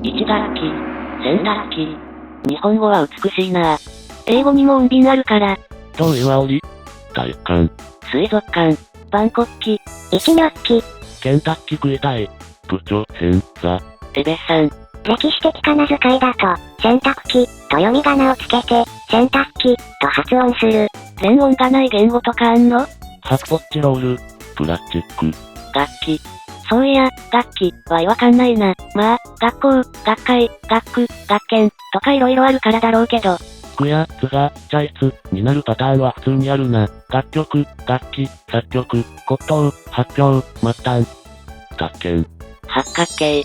1学期、洗濯機。日本語は美しいな。英語にも音便あるから。どういう煽り？体育館、水族館、万国旗、一ニョッキ、ケンタッキー食いたい。部長編、ザ。エベさん。歴史的仮名遣いだと、洗濯機、と読み仮名をつけて、洗濯機、と発音する。全音がない言語とかあんの？発ポッチロール、プラスチック。楽器。そういや、楽器はわかんないな。まあ、学校、学会、学区、学研、とか色々あるからだろうけど。句や、図が、チャイツ、になるパターンは普通にあるな。楽曲、楽器、作曲、骨董、発表、末端。宅建。八角形。